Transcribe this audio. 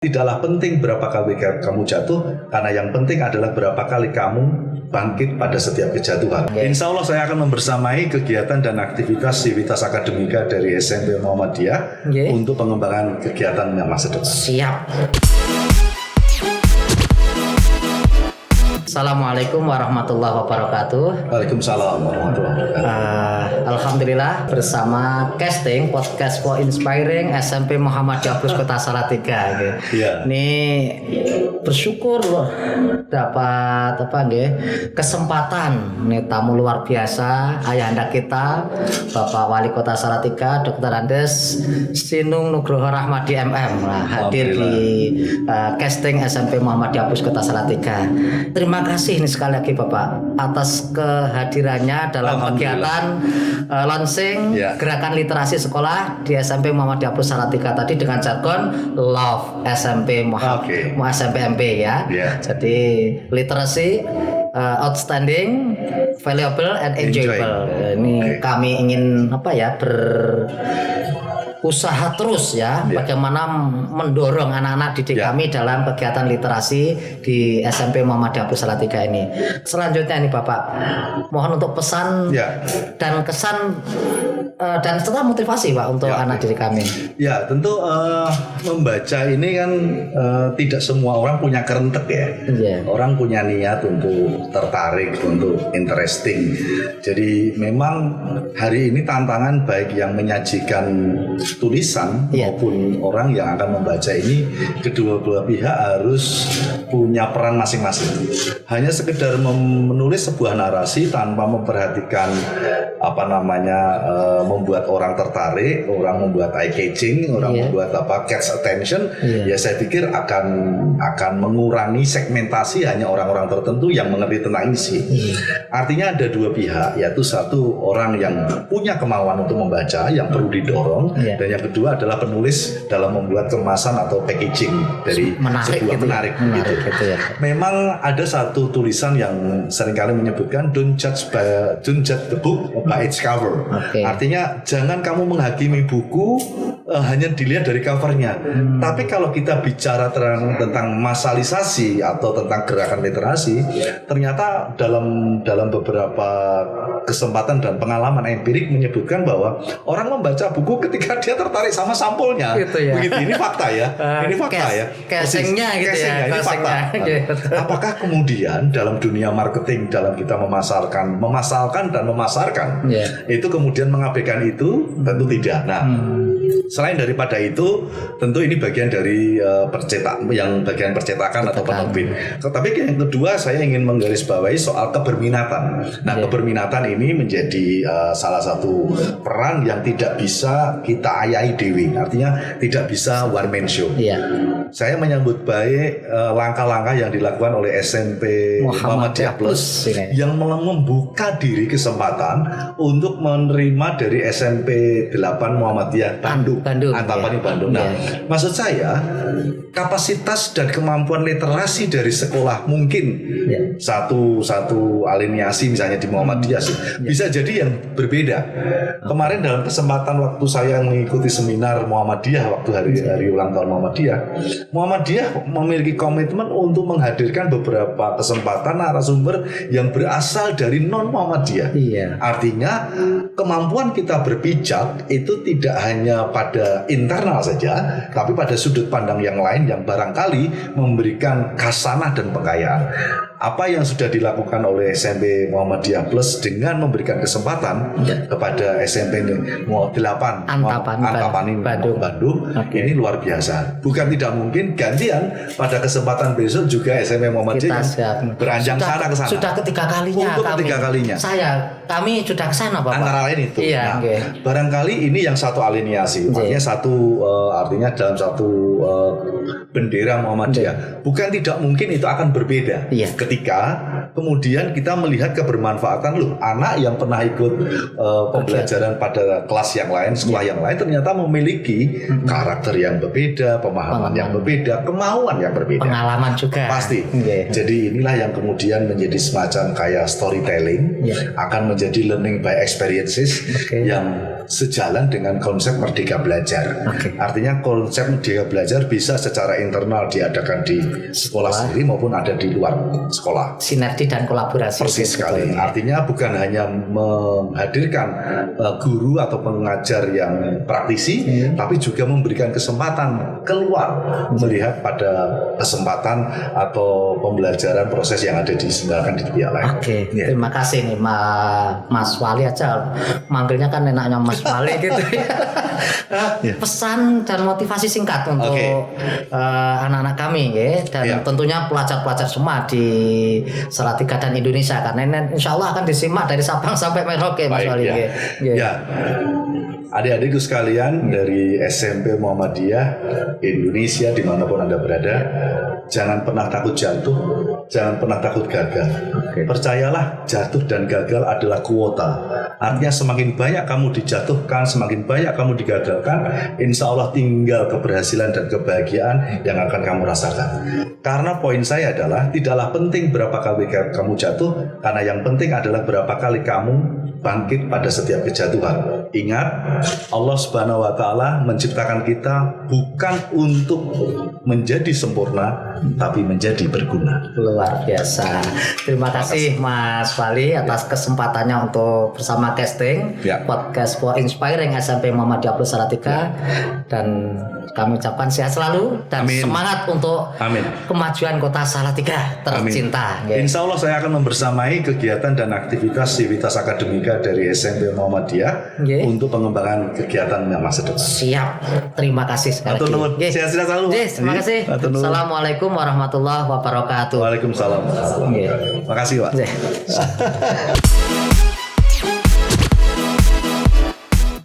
Tidaklah penting berapa kali kamu jatuh, karena yang penting adalah berapa kali kamu bangkit pada setiap kejatuhan. Insya Allah saya akan membersamai kegiatan dan aktivitas Civitas Akademika dari SMP Muhammadiyah untuk pengembangan kegiatan yang masa depan. Siap. Assalamualaikum warahmatullahi wabarakatuh. Waalaikumsalam warahmatullahi wabarakatuh. Alhamdulillah bersama casting podcast for inspiring SMP Muhammadiyah Plus Kota Salatiga. Yeah. Ini bersyukur loh dapat kesempatan nih tamu luar biasa ayahanda kita Bapak Wali Kota Salatiga Dr. Andes Sinung Nugroho Rahmadi MM hadir di casting SMP Muhammadiyah Plus Kota Salatiga. Terima kasih nih sekali lagi Bapak atas kehadirannya dalam kegiatan launching gerakan literasi sekolah di SMP Muhammadiyah Plus Salatiga tadi dengan jargon Love SMP SMP MP ya. Jadi literasi outstanding, valuable and enjoyable. Ini kami ingin usaha terus ya, bagaimana mendorong anak-anak didik kami dalam kegiatan literasi di SMP Muhammadiyah Plus Salatiga ini. Selanjutnya ini Bapak, mohon untuk pesan dan kesan dan serta motivasi Pak untuk anak didik kami. Ya tentu membaca ini kan tidak semua orang punya kerentek ya. Orang punya niat untuk tertarik, untuk interesting. Jadi memang hari ini tantangan baik yang menyajikan tulisan maupun orang yang akan membaca ini, kedua belah pihak harus punya peran masing-masing. Hanya sekedar menulis sebuah narasi tanpa memperhatikan membuat orang tertarik, orang membuat eye catching, orang membuat catch attention, ya saya pikir akan mengurangi segmentasi hanya orang-orang tertentu yang mengerti tentang isi. Artinya ada dua pihak, yaitu satu orang yang punya kemauan untuk membaca yang perlu didorong, dan yang kedua adalah penulis dalam membuat kemasan atau packaging dari sebuah menarik. Memang ada satu tulisan yang seringkali menyebutkan don't judge the book by its cover. Artinya jangan kamu menghakimi buku hanya dilihat dari covernya. Tapi kalau kita bicara tentang masalisasi atau tentang gerakan literasi, ternyata dalam beberapa kesempatan dan pengalaman empirik menyebutkan bahwa orang membaca buku ketika dia tertarik sama sampulnya. Begitu, ini fakta ya. Ini fakta ya. Casingnya gitu ya. Ini fakta. Apakah kemudian dalam dunia marketing, dalam kita memasalkan dan memasarkan, itu kemudian mengabaikan itu? Tentu tidak. Nah, selain daripada itu, tentu ini bagian dari bagian percetakan atau penerbit. Tetapi yang kedua, saya ingin menggarisbawahi soal keberminatan. Nah, keberminatan ini menjadi salah satu peran yang tidak bisa kita ayai dewi. Artinya tidak bisa one man show. Saya menyambut baik langkah-langkah yang dilakukan oleh SMP Muhammadiyah Plus yang membuka diri kesempatan untuk menerima dari SMP 8 Muhammadiyah Bandung. Antapani Bandung. Nah, maksud saya kapasitas dan kemampuan literasi dari sekolah mungkin satu aliniasi misalnya di Muhammadiyah bisa jadi yang berbeda. Kemarin dalam kesempatan waktu saya mengikuti seminar Muhammadiyah waktu hari ulang tahun Muhammadiyah memiliki komitmen untuk menghadirkan beberapa kesempatan narasumber yang berasal dari non Muhammadiyah. Artinya kemampuan kita berpijak itu tidak hanya pada internal saja, tapi pada sudut pandang yang lain yang barangkali memberikan khasanah dan pengkayaan. Apa yang sudah dilakukan oleh SMP Muhammadiyah Plus dengan memberikan kesempatan kepada SMP 8 Antapani Bandung ini luar biasa. Bukan tidak mungkin gantian pada kesempatan besok juga SMP Muhammadiyah beranjang sana ke sana. Sudah ketiga kalinya. Untuk ketiga kalinya. Kami sudah ke sana Bapak. Antara lain itu. Barangkali ini yang satu aliniasi. Artinya dalam satu bendera Muhammadiyah. Bukan tidak mungkin itu akan berbeda. Ketika kemudian kita melihat kebermanfaatan anak yang pernah ikut pembelajaran pada kelas yang lain, sekolah yang lain ternyata memiliki karakter yang berbeda, pemahaman yang berbeda, kemauan yang berbeda, pengalaman juga pasti. Jadi inilah yang kemudian menjadi semacam kayak storytelling, akan menjadi learning by experiences yang sejalan dengan konsep Merdeka Belajar. Artinya konsep Merdeka Belajar bisa secara internal diadakan di sekolah sendiri maupun ada di luar sekolah. Sinergi dan kolaborasi. Persis sekali. Artinya bukan hanya menghadirkan guru atau pengajar yang praktisi, tapi juga memberikan kesempatan keluar melihat pada kesempatan atau pembelajaran proses yang ada diselenggarakan di pihak lain. Terima kasih nih Mas Wali aja manggilnya kan enaknya Mas Wali gitu ya. Pesan dan motivasi singkat untuk anak-anak kami ya, dan tentunya pelajar-pelajar semua di Salatiga dan Indonesia, karena ini insya Allah akan disimak dari Sabang sampai Merauke Mas Wali. Adik-adikku sekalian dari SMP Muhammadiyah Indonesia dimanapun Anda berada, jangan pernah takut jatuh, jangan pernah takut gagal. Percayalah, jatuh dan gagal adalah kuota. Artinya semakin banyak kamu dijatuhkan, semakin banyak kamu digagalkan, insya Allah tinggal keberhasilan dan kebahagiaan yang akan kamu rasakan. Karena poin saya adalah tidaklah penting berapa kali kamu jatuh, karena yang penting adalah berapa kali kamu bangkit pada setiap kejatuhan. Ingat, Allah Subhanahu wa Ta'ala menciptakan kita bukan untuk menjadi sempurna, tapi menjadi berguna. Luar biasa. Terima kasih Mas Wali atas kesempatannya untuk bersama casting podcast for inspiring SMP Muhammadiyah Salatiga, dan kami ucapkan sehat selalu dan semangat untuk kemajuan Kota Salatiga tercinta. Insya Allah saya akan membersamai kegiatan dan aktivitas civitas akademika dari SMP Muhammadiyah untuk pengembangan kegiatan yang masa depan. Siap. Terima kasih sekali lagi. Sehat-sehat selalu. Terima kasih. Assalamualaikum warahmatullahi wabarakatuh. Waalaikumsalam. Terima kasih Pak.